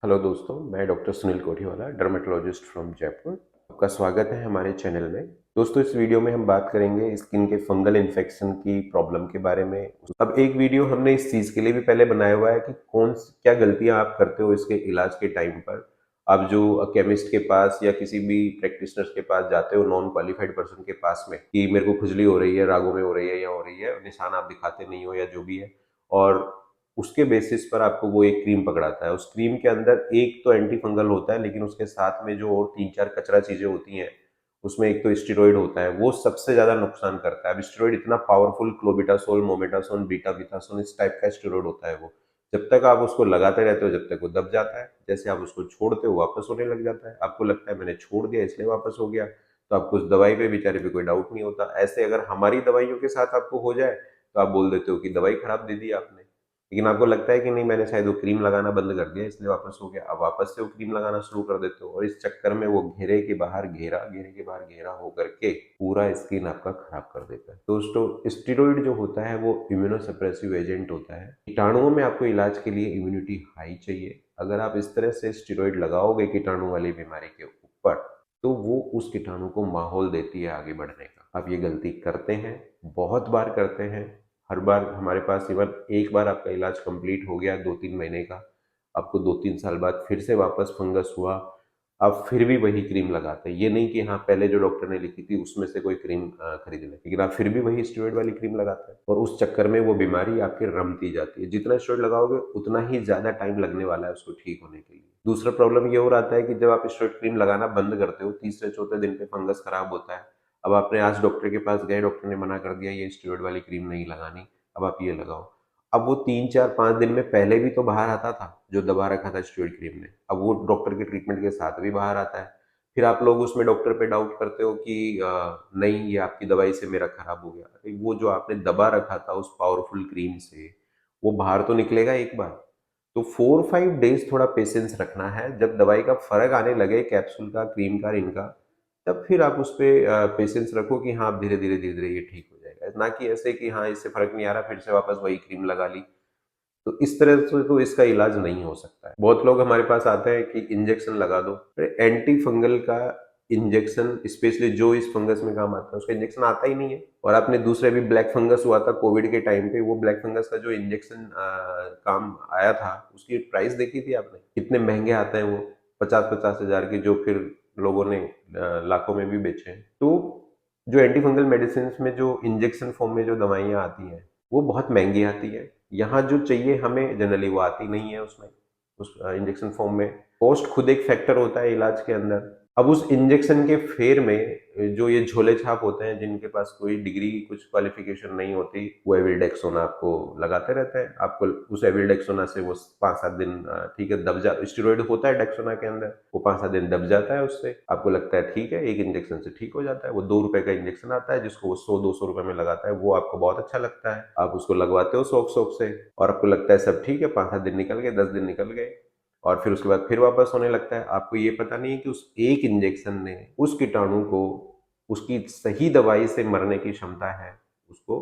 Hello दोस्तों, मैं doctor Sunil Kothiwala, dermatologist from Jaipur. आपका स्वागत है हमारे चैनल में। दोस्तों, इस वीडियो में हम बात करेंगे स्किन के फंगल इन्फेक्शन की प्रॉब्लम के बारे में। अब एक वीडियो हमने इस चीज़ के लिए भी पहले बनाया हुआ है कि क्या गलतियां आप करते हो इसके इलाज के टाइम पर। आप जो केमिस्ट के पास या किसी भी प्रैक्टिशनर्स के पास जाते हो, नॉन क्वालिफाइड पर्सन के पास में, कि मेरे को खुजली हो रही है, रागों में हो रही है या हो रही है, निशान आप दिखाते नहीं हो या जो भी है, और उसके बेसिस पर आपको वो एक क्रीम पकड़ाता है। उस क्रीम के अंदर एक तो एंटी फंगल होता है, लेकिन उसके साथ में जो और 3-4 कचरा चीजें होती हैं, उसमें एक तो स्टेरॉइड होता है, वो सबसे ज्यादा नुकसान करता है। अब स्टेरॉइड इतना पावरफुल, क्लोबिटासोल, मोमेटासोन, बीटाबिथासोन, इस टाइप का स्टेरॉइड होता है वो। जब तक आप उसको लगाते रहते हो, जब तक वो दब जाता है। जैसे आप उसको छोड़ते हो, वापस होने लग जाता है। आपको लगता है मैंने छोड़ दिया इसलिए वापस हो गया, तो आपको उस दवाई पे बेचारे पे कोई डाउट नहीं होता। ऐसे अगर हमारी दवाइयों के साथ आपको हो जाए, तो आप बोल देते हो कि दवाई खराब दे दी आपने। लेकिन आपको लगता है कि नहीं, मैंने शायद वो क्रीम लगाना बंद कर दिया इसलिए वापस हो गया। अब वापस से वो क्रीम लगाना शुरू कर देते हो, और इस चक्कर में वो घेरे के बाहर घेरा, घेरे के बाहर घेरा होकर के पूरा स्किन आपका खराब कर देता है। दोस्तों, स्टेरॉइड जो होता है वो इम्यूनोसप्रेसिव एजेंट होता है। कीटाणुओं में आपको इलाज के लिए इम्यूनिटी हाई चाहिए। अगर आप इस तरह से स्टेरॉइड लगाओगे कीटाणु वाली बीमारी के ऊपर, तो वो उस कीटाणु को माहौल देती है आगे बढ़ने का। आप ये गलती करते हैं, बहुत बार करते हैं। हर बार हमारे पास इवन एक बार आपका इलाज कंप्लीट हो गया 2-3 महीने का, आपको 2-3 साल बाद फिर से वापस फंगस हुआ, आप फिर भी वही क्रीम लगाते हैं। ये नहीं कि हाँ, पहले जो डॉक्टर ने लिखी थी उसमें से कोई क्रीम खरीद लें, लेकिन आप फिर भी वही स्टेरॉइड वाली क्रीम लगाते हैं, और उस चक्कर में वो बीमारी आपकी रमती जाती है। जितना स्टेरॉइड लगाओगे उतना ही ज्यादा टाइम लगने वाला है उसको ठीक होने के लिए। दूसरा प्रॉब्लम ये हो रहा है कि जब आप स्टेरॉइड क्रीम लगाना बंद करते हो, तीसरे चौथे दिन पे फंगस खराब होता है। अब आपने आज डॉक्टर के पास गए, डॉक्टर ने मना कर दिया ये स्टेरॉइड वाली क्रीम नहीं लगानी, अब आप ये लगाओ। अब वो 3-4-5 दिन में पहले भी तो बाहर आता था जो दबा रखा था स्टेरॉइड क्रीम ने, अब वो डॉक्टर के ट्रीटमेंट के साथ भी बाहर आता है। फिर आप लोग उसमें डॉक्टर पे डाउट करते हो कि नहीं, ये आपकी दवाई से मेरा खराब हो गया। अरे वो जो आपने दबा रखा था उस पावरफुल क्रीम से, वो बाहर तो निकलेगा एक बार। तो 4-5 डेज थोड़ा पेशेंस रखना है। जब दवाई का फर्क आने लगे, कैप्सूल का, क्रीम का, इनका, तब फिर आप उस पे पेशेंस रखो कि हाँ, धीरे धीरे धीरे धीरे ये ठीक हो जाएगा। ना कि ऐसे कि हाँ, इससे फर्क नहीं आ रहा, फिर से वापस वही क्रीम लगा ली। तो इस तरह से तो इसका इलाज नहीं हो सकता है। बहुत लोग हमारे पास आते हैं कि इंजेक्शन लगा दो। एंटी फंगल का इंजेक्शन, स्पेशली जो इस फंगस में काम आता है, उसका इंजेक्शन आता ही नहीं है। और आपने दूसरे भी ब्लैक फंगस हुआ था कोविड के टाइम पे, वो ब्लैक फंगस का जो इंजेक्शन काम आया था, उसकी प्राइस देखी थी आपने? कितने महंगे आते हैं वो, 50-50 हजार के, जो फिर लोगों ने लाखों में भी बेचे हैं। तो जो एंटी फंगल मेडिसिन में जो इंजेक्शन फॉर्म में जो दवाइयाँ आती हैं, वो बहुत महंगी आती है। यहाँ जो चाहिए हमें जनरली वो आती नहीं है उसमें, उस इंजेक्शन फॉर्म में। कॉस्ट खुद एक फैक्टर होता है इलाज के अंदर। अब उस इंजेक्शन के फेर में जो ये झोले छाप होते हैं, जिनके पास कोई डिग्री, कुछ क्वालिफिकेशन नहीं होती, वो एविल्डेक्सोना आपको लगाते रहते हैं। आपको उस एविल्डेक्सोना से वो 5-7 दिन ठीक है दब जा, स्टेरॉइड होता है डेक्सोना के अंदर, वो 5-7 दिन दब जाता है। उससे आपको लगता है ठीक है, एक इंजेक्शन से ठीक हो जाता है। वो 2 रुपए का इंजेक्शन आता है जिसको वो 100-200 रुपए में लगाता है, वो आपको बहुत अच्छा लगता है, आप उसको लगवाते हो शौक शौक से, और आपको लगता है सब ठीक है। 5-7 दिन निकल गए, 10 दिन निकल गए, और फिर उसके बाद फिर वापस होने लगता है। आपको ये पता नहीं है कि उस एक इंजेक्शन ने उस कीटाणु को, उसकी सही दवाई से मरने की क्षमता है, उसको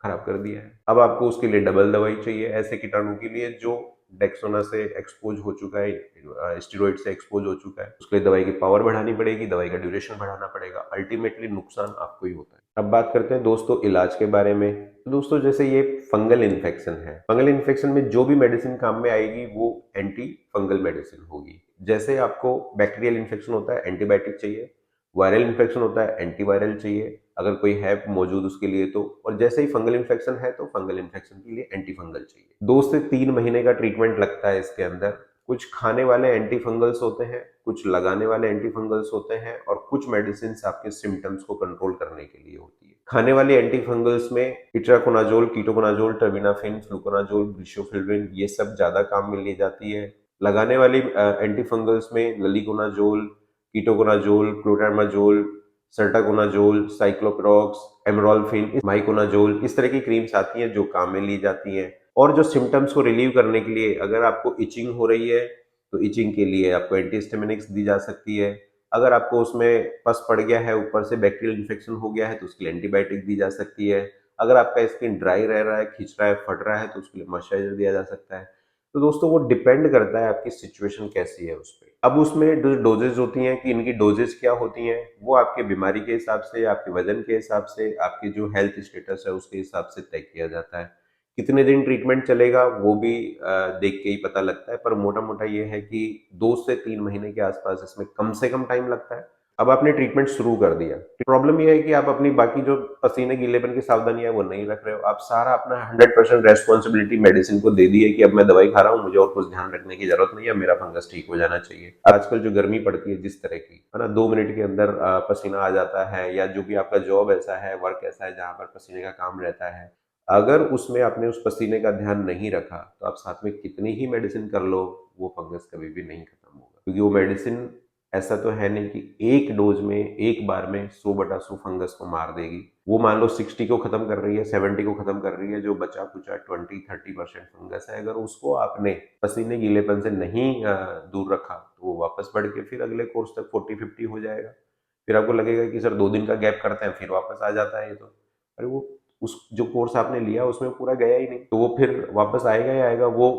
खराब कर दिया है। अब आपको उसके लिए डबल दवाई चाहिए, ऐसे कीटाणु के लिए जो डेक्सोना से एक्सपोज हो चुका है, स्टेरॉइड से एक्सपोज हो चुका है। उसके लिए दवाई की पावर बढ़ानी पड़ेगी, दवाई का ड्यूरेशन बढ़ाना पड़ेगा। अल्टीमेटली नुकसान आपको ही होता है। अब बात करते हैं दोस्तों इलाज के बारे में। तो दोस्तों, जैसे ये फंगल इन्फेक्शन है, फंगल इन्फेक्शन में जो भी मेडिसिन काम में आएगी वो एंटी फंगल मेडिसिन होगी। जैसे आपको बैक्टीरियल इन्फेक्शन होता है, एंटीबायोटिक चाहिए। वायरल इन्फेक्शन होता है, एंटीवायरल चाहिए, अगर कोई है मौजूद उसके लिए तो। और जैसे ही फंगल इन्फेक्शन है, तो फंगल इन्फेक्शन के लिए एंटी फंगल चाहिए। 2 से 3 महीने का ट्रीटमेंट लगता है इसके अंदर। कुछ खाने वाले एंटी फंगल्स होते हैं, कुछ लगाने वाले एंटी फंगल्स होते हैं, और कुछ मेडिसिन आपके सिम्टम्स को कंट्रोल करने के लिए होती है। खाने वाली एंटी फंगल्स में इट्राकोनाजोल, कीटोकोनाजोल, टर्बिनाफिन, फ्लूकोनाजोल, ब्रिशोफिल्विन, ये सब ज्यादा काम में ली जाती है। लगाने वाली एंटी फंगल्स में ललीकोनाजोल, कीटोकोनाजोल, क्लोट्रामाजोल, सर्टाकोनाजोल, साइक्लोप्रॉक्स, एमरोल्फिन, माइकोनाजोल, इस तरह की क्रीम्स आती हैं जो काम में ली जाती हैं। और जो सिम्टम्स को रिलीव करने के लिए, अगर आपको इचिंग हो रही है तो इचिंग के लिए आपको एंटीहिस्टामिनिक्स दी जा सकती है। अगर आपको उसमें पस पड़ गया है, ऊपर से बैक्टीरियल इन्फेक्शन हो गया है, तो उसके लिए एंटीबायोटिक दी जा सकती है। अगर आपका स्किन ड्राई रह रहा है, खिंच रहा है, फट रहा है, तो उसके लिए मॉइस्चराइजर दिया जा सकता है। तो दोस्तों वो डिपेंड करता है आपकी सिचुएशन कैसी है उस पे। अब उसमें जो डोजेज होती हैं कि इनकी डोजेज क्या होती हैं, वो आपकी बीमारी के हिसाब से, आपके वजन के हिसाब से, आपकी जो हेल्थ स्टेटस है उसके हिसाब से तय किया जाता है। कितने दिन ट्रीटमेंट चलेगा वो भी देख के ही पता लगता है, पर मोटा-मोटा ये है कि 2 से 3 महीने के आसपास इसमें कम से कम टाइम लगता है। अब आपने ट्रीटमेंट शुरू कर दिया। प्रॉब्लम ये है कि आप अपनी बाकी जो पसीने गीलेपन की सावधानियां वो नहीं रख रहे हो। आप सारा अपना 100% रेस्पॉन्सिबिलिटी मेडिसिन को दे दी है कि अब मैं दवाई खा रहा हूँ, मुझे और कुछ ध्यान रखने की जरूरत नहीं है, मेरा फंगस ठीक हो जाना चाहिए। आजकल जो गर्मी पड़ती है जिस तरह की, है ना, 2 मिनट के अंदर पसीना आ जाता है, या जो भी आपका जॉब ऐसा है, वर्क ऐसा है जहां पर पसीने का काम रहता है, अगर उसमें आपने उस पसीने का ध्यान नहीं रखा तो आप साथ में कितनी ही मेडिसिन कर लो, वो फंगस कभी भी नहीं खत्म होगा। क्योंकि वो मेडिसिन ऐसा तो है नहीं कि एक डोज में, एक बार में 100/100 फंगस को मार देगी। वो मान लो 60 को खत्म कर रही है, 70 को खत्म कर रही है, जो बचा कुचा 20-30% फंगस है, अगर उसको आपने पसीने गीलेपन से नहीं दूर रखा तो वो वापस बढ़ के फिर अगले कोर्स तक 40-50 हो जाएगा। फिर आपको लगेगा कि सर 2 दिन का गैप करते हैं, फिर वापस आ जाता है ये तो। अरे वो उस जो कोर्स आपने लिया उसमें पूरा गया ही नहीं, तो वो फिर वापस आएगा ही आएगा। वो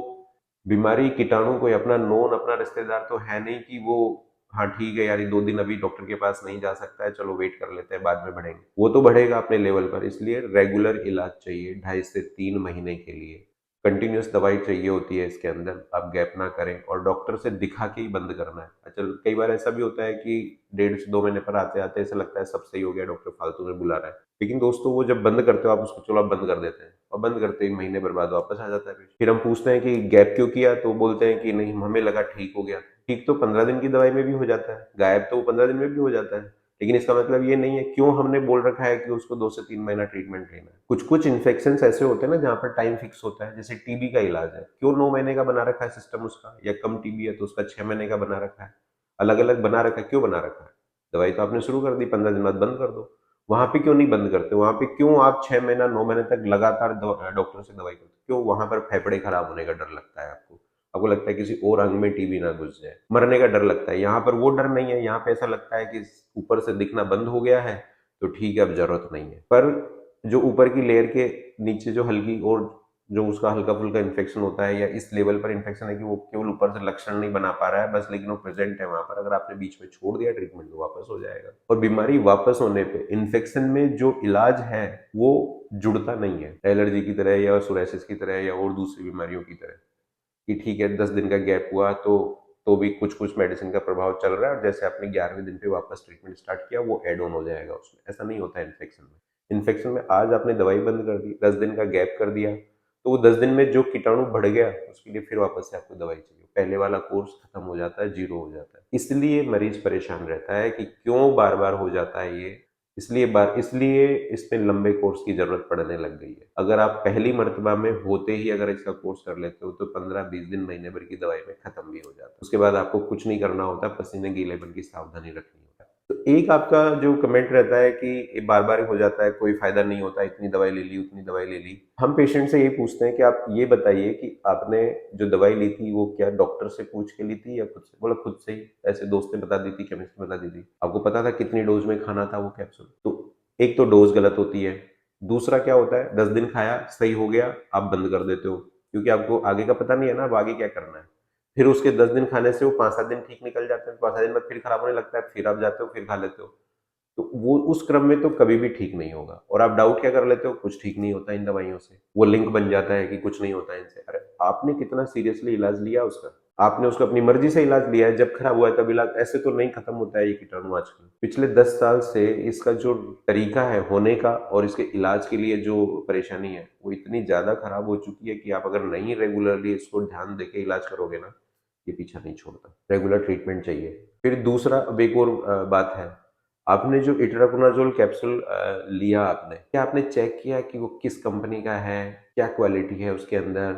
बीमारी, कीटाणु कोई अपना नोन, अपना रिश्तेदार तो है नहीं कि वो, हाँ ठीक है यार ये 2 दिन अभी डॉक्टर के पास नहीं जा सकता है, चलो वेट कर लेते हैं बाद में बढ़ेंगे। वो तो बढ़ेगा अपने लेवल पर। इसलिए रेगुलर इलाज चाहिए, 2.5 से 3 महीने के लिए कंटिन्यूअस दवाई चाहिए होती है इसके अंदर। आप गैप ना करें और डॉक्टर से दिखा के ही बंद करना है। अच्छा, कई बार ऐसा भी होता है कि 1.5 से 2 महीने पर आते आते ऐसा लगता है सब सही हो गया, डॉक्टर फालतू में बुला रहा है। लेकिन दोस्तों वो जब बंद करते हो आप उसको, चलो आप बंद कर देते हैं, और बंद करते ही महीने भर बाद वापस आ जाता है। फिर हम पूछते हैं कि गैप क्यों किया, तो बोलते हैं कि नहीं हमें लगा ठीक हो गया। ठीक तो 15 दिन की दवाई में भी हो जाता है, गायब तो वो 15 दिन में भी हो जाता है। लेकिन इसका मतलब ये नहीं है, क्यों हमने बोल रखा है कि उसको 2 से 3 महीना ट्रीटमेंट लेना है। कुछ कुछ इन्फेक्शन ऐसे होते हैं ना जहाँ पर टाइम फिक्स होता है, जैसे टीबी का इलाज है, क्यों 9 महीने का बना रखा है सिस्टम उसका, या कम टीबी है तो उसका 6 महीने का बना रखा है। अलग अलग बना रखा है, क्यों बना रखा है? दवाई तो आपने शुरू कर दी, 15 दिन बाद बंद कर दो। वहां पे क्यों नहीं बंद करते? वहां पे क्यों आप 6 महीना 9 महीने तक लगातार डॉक्टर से दवाई करते? क्यों? वहां पर फेफड़े खराब होने का डर लगता है आपको। आपको लगता है किसी और अंग में टीबी ना घुस जाए, मरने का डर लगता है। यहाँ पर वो डर नहीं है, यहाँ पे ऐसा लगता है कि ऊपर से दिखना बंद हो गया है तो ठीक है अब जरूरत नहीं है। पर जो ऊपर की लेयर के नीचे जो हल्की और जो उसका हल्का फुल्का इन्फेक्शन होता है, या इस लेवल पर इन्फेक्शन है कि वो केवल ऊपर से लक्षण नहीं बना पा रहा है बस, लेकिन वो प्रेजेंट है वहां पर, अगर आपने बीच में छोड़ दिया ट्रीटमेंट तो वापस हो जाएगा। और बीमारी वापस होने पे इन्फेक्शन में जो इलाज है वो जुड़ता नहीं है, एलर्जी की तरह या सोरायसिस की तरह या और दूसरी बीमारियों की तरह, कि ठीक है 10 दिन का गैप हुआ तो भी कुछ कुछ मेडिसिन का प्रभाव चल रहा है, और जैसे आपने 11वें दिन पे वापस ट्रीटमेंट स्टार्ट किया वो एड ऑन हो जाएगा उसमें। ऐसा नहीं होता है इन्फेक्शन में। इन्फेक्शन में आज आपने दवाई बंद कर दी, 10 दिन का गैप कर दिया, तो वो 10 दिन में जो कीटाणु बढ़ गया उसके लिए फिर वापस से आपको दवाई चाहिए, पहले वाला कोर्स खत्म हो जाता है, जीरो हो जाता है। इसलिए मरीज परेशान रहता है कि क्यों बार बार हो जाता है ये। इसलिए इसमें लंबे कोर्स की जरूरत पड़ने लग गई है। अगर आप पहली मर्तबा में होते ही अगर इसका कोर्स कर लेते हो तो 15-20 दिन, महीने भर की दवाई में खत्म भी हो जाता है। उसके बाद आपको कुछ नहीं करना होता, पसीने गीलेपन की सावधानी रखनी होता है। तो एक आपका जो कमेंट रहता है कि ये बार बार हो जाता है, कोई फायदा नहीं होता, इतनी दवाई ले ली उतनी दवाई ले ली। हम पेशेंट से ये पूछते हैं कि आप ये बताइए कि आपने जो दवाई ली थी वो क्या डॉक्टर से पूछ के ली थी या खुद से? बोला खुद से ही, ऐसे दोस्त ने बता दी थी, केमिस्ट ने बता दी थी। आपको पता था कितनी डोज में खाना था वो कैप्सूल? तो एक तो डोज गलत होती है, दूसरा क्या होता है 10 दिन खाया सही हो गया आप बंद कर देते हो, क्योंकि आपको आगे का पता नहीं है ना, अब आगे क्या करना है। फिर उसके 10 दिन खाने से वो 5-7 दिन ठीक निकल जाते हैं, 5-7 दिन बाद फिर खराब होने लगता है, फिर आप जाते हो फिर खा लेते हो। तो वो उस क्रम में तो कभी भी ठीक नहीं होगा। और आप डाउट क्या कर लेते हो, कुछ ठीक नहीं होता इन दवाइयों से, वो लिंक बन जाता है कि कुछ नहीं होता इनसे। अरे आपने कितना सीरियसली इलाज लिया उसका? आपने उसको अपनी मर्जी से इलाज लिया है, जब खराब हुआ है तब इलाज। ऐसे तो नहीं खत्म होता है ये कीटाणु आजकल। पिछले 10 साल से इसका जो तरीका है होने का और इसके इलाज के लिए जो परेशानी है वो इतनी ज्यादा खराब हो चुकी है कि आप अगर नहीं रेगुलरली इसको ध्यान देके इलाज करोगे ना, ये पीछा नहीं छोड़ता। रेगुलर ट्रीटमेंट चाहिए। फिर दूसरा, अब एक और बात है, आपने जो इट्राकोनाजोल कैप्सूल लिया आपने, क्या आपने चेक किया कि वो किस कंपनी का है, क्या क्वालिटी है उसके अंदर?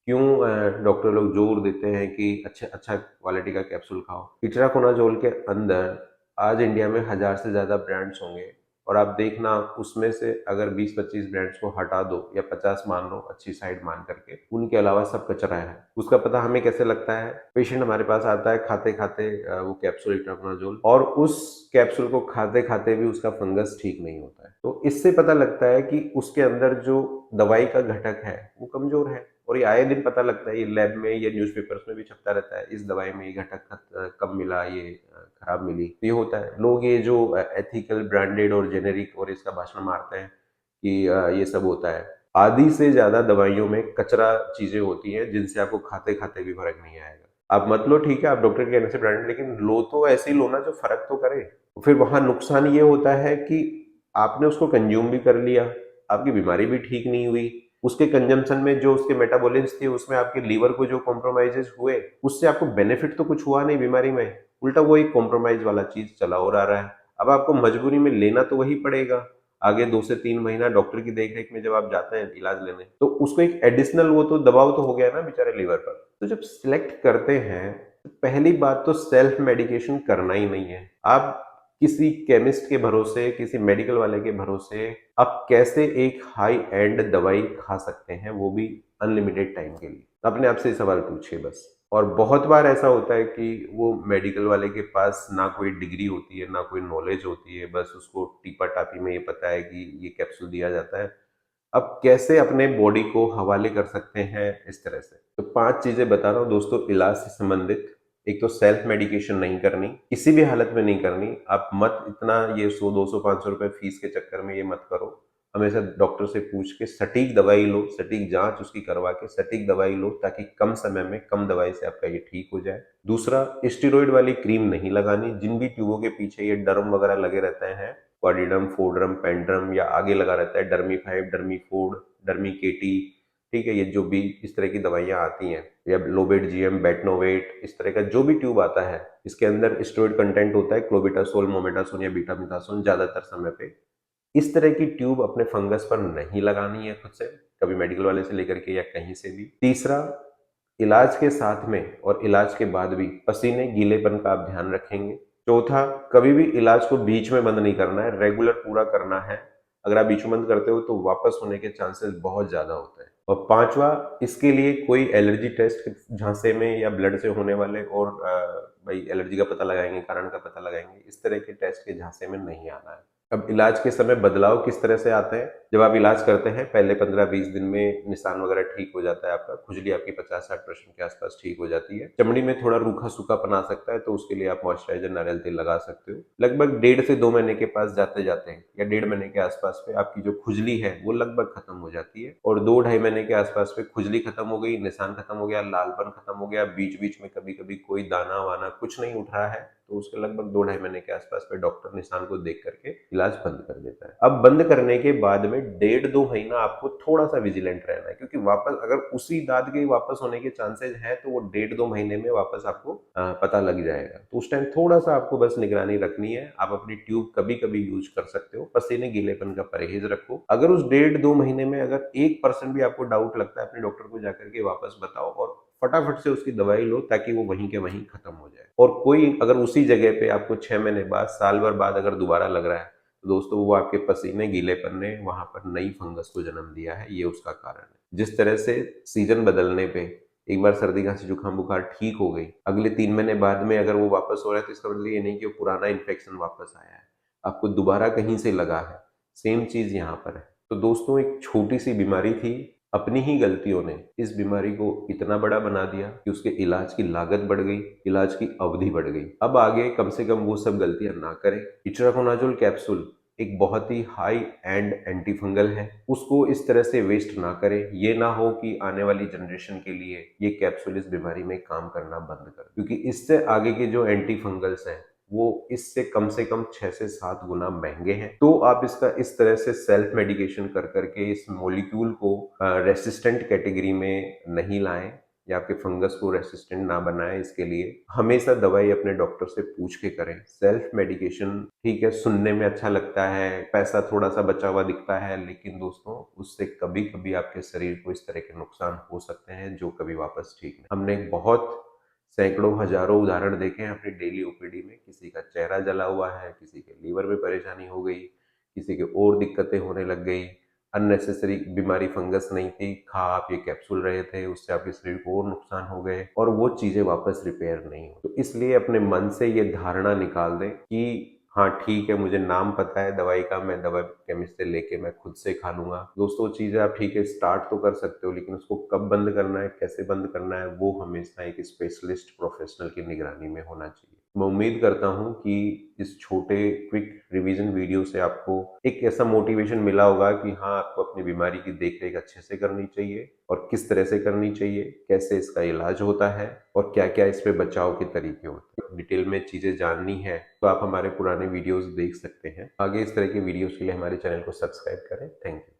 क्यों डॉक्टर लोग जोर देते हैं कि अच्छा अच्छा क्वालिटी का कैप्सूल खाओ? इट्राकोनाजोल के अंदर आज इंडिया में 1000 से ज्यादा ब्रांड्स होंगे, और आप देखना उसमें से अगर 20-25 ब्रांड्स को हटा दो या 50 मान लो अच्छी साइड मान करके, उनके अलावा सब कचरा है। उसका पता हमें कैसे लगता है? पेशेंट हमारे पास आता है खाते खाते वो कैप्सूल इट्राकोनाजोल, और उस कैप्सूल को खाते खाते भी उसका फंगस ठीक नहीं होता है। तो इससे पता लगता है कि उसके अंदर जो दवाई का घटक है वो कमजोर है, और ये आए दिन पता लगता है, ये लैब में या न्यूज़पेपर्स में भी छपता रहता है, इस दवाई में ये घटक कम मिला, ये खराब मिली। तो ये होता है, लोग ये जो एथिकल, ब्रांडेड और जेनेरिक और इसका भाषण मारते हैं कि ये सब होता है। आधी से ज्यादा दवाइयों में कचरा चीजें होती हैं जिनसे आपको खाते खाते भी फर्क नहीं आएगा। आप मत लो, ठीक है, आप डॉक्टर के कहने से ब्रांडेड, लेकिन लो तो ऐसे ही लो ना जो फर्क तो करे। फिर वहां नुकसान ये होता है कि आपने उसको कंज्यूम भी कर लिया, आपकी बीमारी भी ठीक नहीं हुई, उसके कंजम्पशन में जो उसके मेटाबॉलिज्म थे उसमें आपके लीवर को जो कॉम्प्रोमाइजेस हुए, उससे आपको बेनिफिट तो कुछ हुआ नहीं बीमारी में, उल्टा वो एक कॉम्प्रोमाइज वाला चीज चला और आ रहा है। अब आपको मजबूरी में लेना तो वही पड़ेगा। आगे 2 से 3 महीना डॉक्टर की देखरेख में जब आप जाते हैं इलाज लेने, तो उसको एक एडिशनल वो तो दबाव तो हो गया ना बेचारे लीवर पर। तो जब सिलेक्ट करते हैं तो पहली बात तो सेल्फ मेडिकेशन करना ही नहीं है। आप किसी केमिस्ट के भरोसे, किसी मेडिकल वाले के भरोसे आप कैसे एक हाई एंड दवाई खा सकते हैं, वो भी अनलिमिटेड टाइम के लिए? अपने आप से सवाल पूछिए बस। और बहुत बार ऐसा होता है कि वो मेडिकल वाले के पास ना कोई डिग्री होती है, ना कोई नॉलेज होती है, बस उसको टीपा टापी में ये पता है कि ये कैप्सूल दिया जाता है। अब कैसे अपने बॉडी को हवाले कर सकते हैं इस तरह से? तो 5 चीजें बता रहा हूँ दोस्तों इलाज से संबंधित। एक तो सेल्फ मेडिकेशन नहीं करनी, किसी भी हालत में नहीं करनी। आप मत इतना ये 100, 200, 500 रुपए फीस के चक्कर में ये मत करो। हमेशा डॉक्टर से पूछ के सटीक दवाई लो, सटीक जांच उसकी करवा के सटीक दवाई लो, ताकि कम समय में कम दवाई से आपका ये ठीक हो जाए। दूसरा, स्टेरॉइड वाली क्रीम नहीं लगानी। जिन भी ट्यूबों के पीछे ये डर्म वगैरह लगे रहते हैं, क्वाडिडम, फोड्रम, पेंड्रम, या आगे लगा रहता है डर्मी 5, डर्मी फोर्ड, डर्मी केटी, ठीक है, ये जो भी इस तरह की दवाइयां आती हैं, या लोबेट जीएम, बेटनोवेट, इस तरह का जो भी ट्यूब आता है, इसके अंदर स्टेरॉइड कंटेंट होता है, क्लोबिटासोल, मोमेटासोन या बीटामिथासोन ज्यादातर समय पे। इस तरह की ट्यूब अपने फंगस पर नहीं लगानी है खुद से, कभी मेडिकल वाले से लेकर के या कहीं से भी। तीसरा, इलाज के साथ में और इलाज के बाद भी पसीने गीलेपन का आप ध्यान रखेंगे। चौथा, कभी भी इलाज को बीच में बंद नहीं करना है, रेगुलर पूरा करना है। अगर आप बीच में बंद करते हो तो वापस होने के चांसेस बहुत ज्यादा होते हैं। और पांचवा, इसके लिए कोई एलर्जी टेस्ट झांसे में या ब्लड से होने वाले, और भाई एलर्जी का पता लगाएंगे, कारण का पता लगाएंगे, इस तरह के टेस्ट के झांसे में नहीं आना है। अब इलाज के समय बदलाव किस तरह से आते हैं? जब आप इलाज करते हैं पहले 15-20 दिन में निशान वगैरह ठीक हो जाता है आपका, खुजली आपकी 50-60% के आसपास ठीक हो जाती है, चमड़ी में थोड़ा रूखा सूखापन आ सकता है, तो उसके लिए आप मॉइस्चराइजर, नारियल तेल लगा सकते हो। लगभग 1.5 से 2 महीने के पास जाते जाते हैं, या 1.5 महीने के आसपास पे आपकी जो खुजली है वो लगभग खत्म हो जाती है। और 2-2.5 महीने के आसपास पे खुजली खत्म हो गई, निशान खत्म हो गया, लालपन खत्म हो गया, बीच बीच में कभी कभी कोई दाना वाना कुछ नहीं उठ रहा है, तो उसके लगभग 2-2.5 महीने के आसपास पे डॉक्टर निशान को देख करके इलाज बंद कर देता है। अब बंद करने के बाद में 1.5-2 महीना आपको थोड़ा सा विजिलेंट रहना है, क्योंकि वापस अगर उसी दाद के वापस होने के चांसेस है तो वो 1.5-2 महीने में वापस आपको पता लग जाएगा। तो उस टाइम थोड़ा सा आपको बस निगरानी रखनी है। आप अपनी ट्यूब कभी कभी यूज कर सकते हो। पसीने गीलेपन का परहेज रखो। अगर उस 1.5-2 महीने में अगर 1% भी आपको डाउट लगता है, अपने डॉक्टर को जाकर के वापस बताओ और फटाफट से उसकी दवाई लो, ताकि वो वहीं के वहीं खत्म हो जाए। और कोई अगर उसी जगह पे आपको 6 महीने बाद, साल भर बाद अगर दोबारा लग रहा है, तो दोस्तों वो आपके पसीने गीलेपन ने वहां पर नई फंगस को जन्म दिया है, ये उसका कारण है। जिस तरह से सीजन बदलने पे एक बार सर्दी खांसी जुकाम बुखार ठीक हो गई, अगले 3 महीने बाद में अगर वो वापस हो रहा है, तो इसका मतलब ये नहीं कि वो पुराना इन्फेक्शन वापस आया है, आपको दोबारा कहीं से लगा है। सेम चीज यहाँ पर है। तो दोस्तों, एक छोटी सी बीमारी थी, अपनी ही गलतियों ने इस बीमारी को इतना बड़ा बना दिया कि उसके इलाज की लागत बढ़ गई, इलाज की अवधि बढ़ गई। अब आगे कम से कम वो सब गलतियां ना करें। इट्राकोनाजोल कैप्सूल एक बहुत ही हाई एंड एंटी फंगल है, उसको इस तरह से वेस्ट ना करें। ये ना हो कि आने वाली जनरेशन के लिए ये कैप्सूल इस बीमारी में काम करना बंद कर, क्योंकि इससे आगे के जो एंटी फंगल्स हैं वो इससे कम 6 से 7 गुना महंगे हैं। तो आप इसका इस तरह से सेल्फ मेडिकेशन कर करके इस मॉलिक्यूल को रेसिस्टेंट कैटेगरी में नहीं लाएं, या आपके फंगस को रेसिस्टेंट ना बनाएं। इसके लिए हमेशा दवाई अपने डॉक्टर से पूछ के करें। सेल्फ मेडिकेशन ठीक है, सुनने में अच्छा लगता है, पैसा थोड़ा सा बचा हुआ दिखता है, लेकिन दोस्तों उससे कभी कभी आपके शरीर को इस तरह के नुकसान हो सकते हैं जो कभी वापस ठीक नहीं। हमने बहुत सैकड़ों हजारों उदाहरण देखे हैं अपनी डेली ओपीडी में। किसी का चेहरा जला हुआ है, किसी के लीवर में परेशानी हो गई, किसी के और दिक्कतें होने लग गई। अननेसेसरी बीमारी फंगस नहीं थी, खा आप ये कैप्सूल रहे थे, उससे आपके शरीर को और नुकसान हो गए, और वो चीजें वापस रिपेयर नहीं हो। तो इसलिए अपने मन से ये धारणा निकाल दें कि हाँ ठीक है, मुझे नाम पता है दवाई का, मैं दवा केमिस्ट से लेके मैं खुद से खा लूंगा। दोस्तों चीजें आप ठीक है स्टार्ट तो कर सकते हो, लेकिन उसको कब बंद करना है, कैसे बंद करना है, वो हमेशा एक स्पेशलिस्ट प्रोफेशनल की निगरानी में होना चाहिए। मैं उम्मीद करता हूँ कि इस छोटे क्विक रिवीजन वीडियो से आपको एक ऐसा मोटिवेशन मिला होगा कि हाँ, आपको अपनी बीमारी की देखरेख अच्छे से करनी चाहिए और किस तरह से करनी चाहिए, कैसे इसका इलाज होता है और क्या क्या इस पे बचाव के तरीके होते हैं। डिटेल में चीजें जाननी है तो आप हमारे पुराने वीडियोस देख सकते हैं। आगे इस तरह के वीडियोस के लिए हमारे चैनल को सब्सक्राइब करें। Thank you.